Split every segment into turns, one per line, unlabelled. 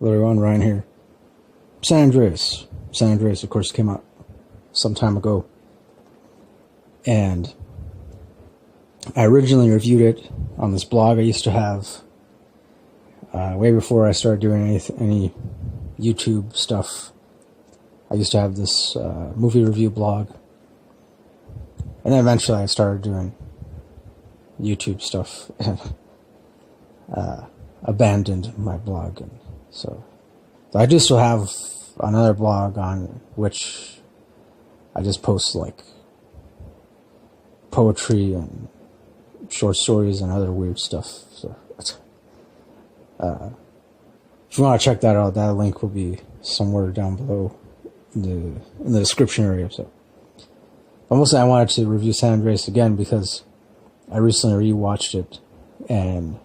Hello everyone, Ryan here. San Andreas. San Andreas, of course, came out some time ago. And I originally reviewed it on this blog I used to have way before I started doing any YouTube stuff. I used to have this movie review blog. And then eventually I started doing YouTube stuff and abandoned my blog. And so I do still have another blog on which I just post like poetry and short stories and other weird stuff. So if you want to check that out, that link will be somewhere down below in the description area. So, but mostly I wanted to review San Andreas again because I recently rewatched it and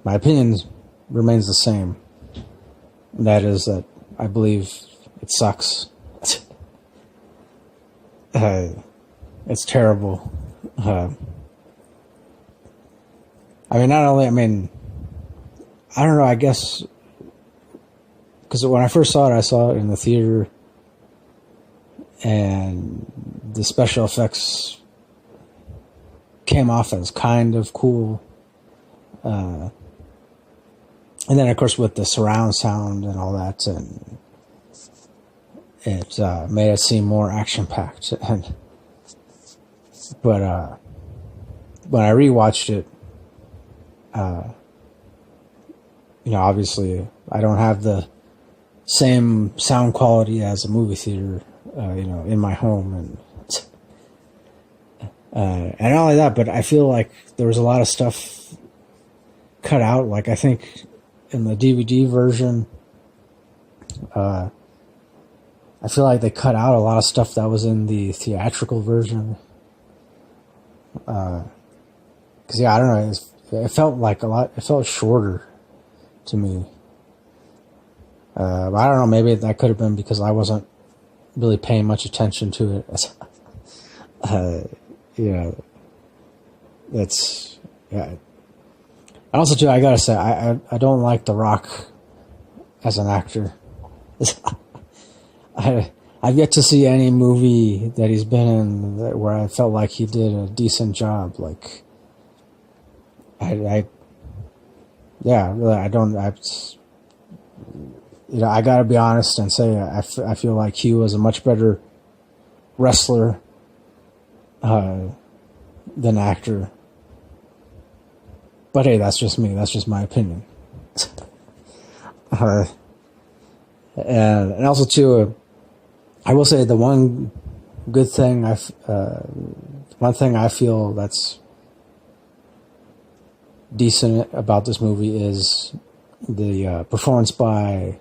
my opinion remains the same. And that is that I believe it sucks. It's terrible. I don't know, I guess, because when I first saw it, I saw it in the theater, and the special effects came off as kind of cool. And then, of course, with the surround sound and all that, and it made it seem more action-packed. But when I rewatched it, obviously I don't have the same sound quality as a movie theater, in my home, and not only that, but I feel like there was a lot of stuff cut out. Like I think in the DVD version, I feel like they cut out a lot of stuff that was in the theatrical version. Because I don't know, it felt like it felt shorter to me. But I don't know, maybe that could have been because I wasn't really paying much attention to it. That's, yeah. Also, too, I gotta say, I don't like The Rock as an actor. I've yet to see any movie that he's been in where I felt like he did a decent job. Like, I gotta be honest and say I feel like he was a much better wrestler than actor. But hey, that's just me. That's just my opinion. And also too, I will say the one good thing one thing I feel that's decent about this movie is the performance by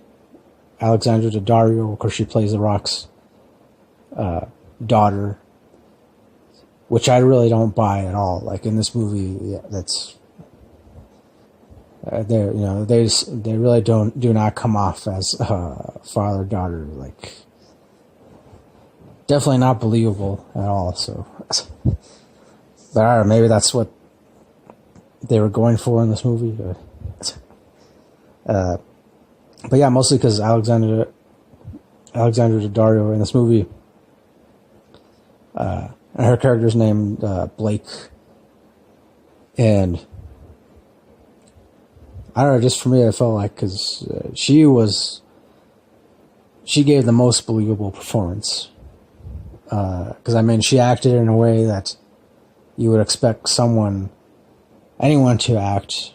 Alexandra Daddario. Of course, she plays The Rock's daughter, which I really don't buy at all. Like in this movie, that's they really do not come off as father daughter. Like definitely not believable at all. So, but I don't know, maybe that's what they were going for in this movie. But yeah, mostly because Alexandra Daddario in this movie, and her character's named Blake, and I don't know, just for me, I felt like because she gave the most believable performance. Because she acted in a way that you would expect anyone to act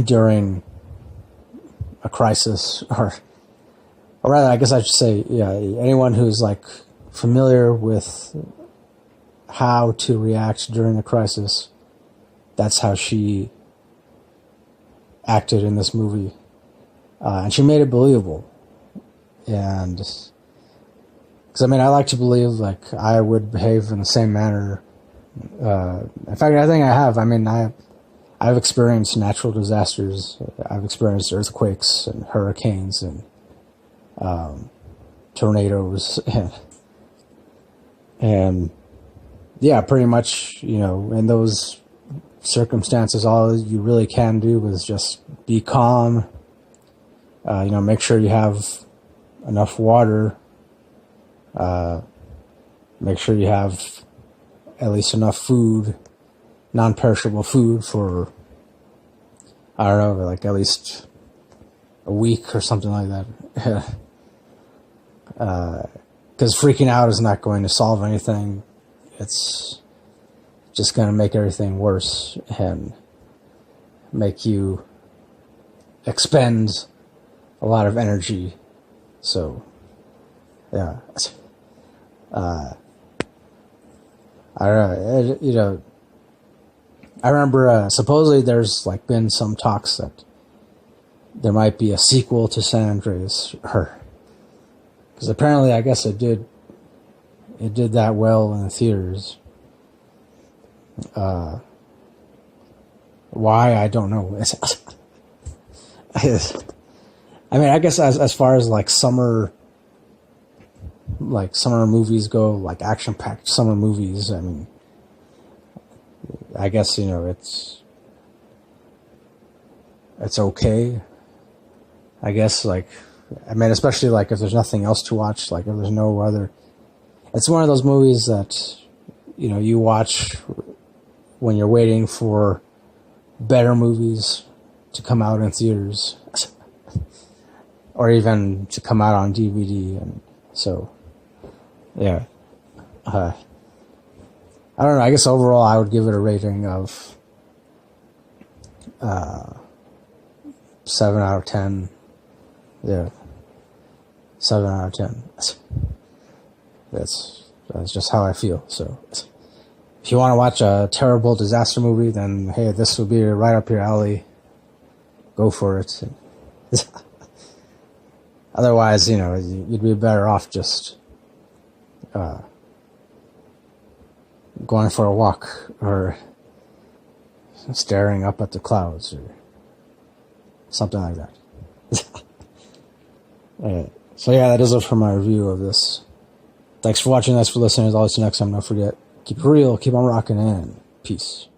during a crisis, or rather, I guess I should say, yeah, anyone who's like familiar with how to react during a crisis. That's how she acted in this movie, and she made it believable. And because I like to believe like I would behave in the same manner. In fact, I think I have. I've experienced natural disasters. I've experienced earthquakes and hurricanes and tornadoes and yeah, pretty much, in those circumstances, all you really can do is just be calm. Make sure you have enough water. Make sure you have at least enough food, non-perishable food for, I don't know, like at least a week or something like that. Because freaking out is not going to solve anything. It's just going to make everything worse and make you expend a lot of energy. So, yeah. I don't know, I remember supposedly there's like been some talks that there might be a sequel to San Andreas, because apparently I guess it did that well in the theaters. Why, I don't know. I mean, I guess as far as like summer movies go, like action-packed summer movies, I mean, I guess, it's okay. I guess, like, I mean, especially like if there's nothing else to watch, like if there's no other, it's one of those movies that, you watch when you're waiting for better movies to come out in theaters or even to come out on DVD. And so, yeah. I don't know. I guess overall I would give it a rating of 7 out of 10. Yeah. 7 out of 10. That's just how I feel. So if you want to watch a terrible disaster movie, then hey, this will be right up your alley. Go for it. Otherwise, you'd be better off just going for a walk or staring up at the clouds or something like that. So yeah, that is it for my review of this. Thanks for watching. Thanks for listening. As always, till next time, don't forget, keep it real, keep on rocking, and peace.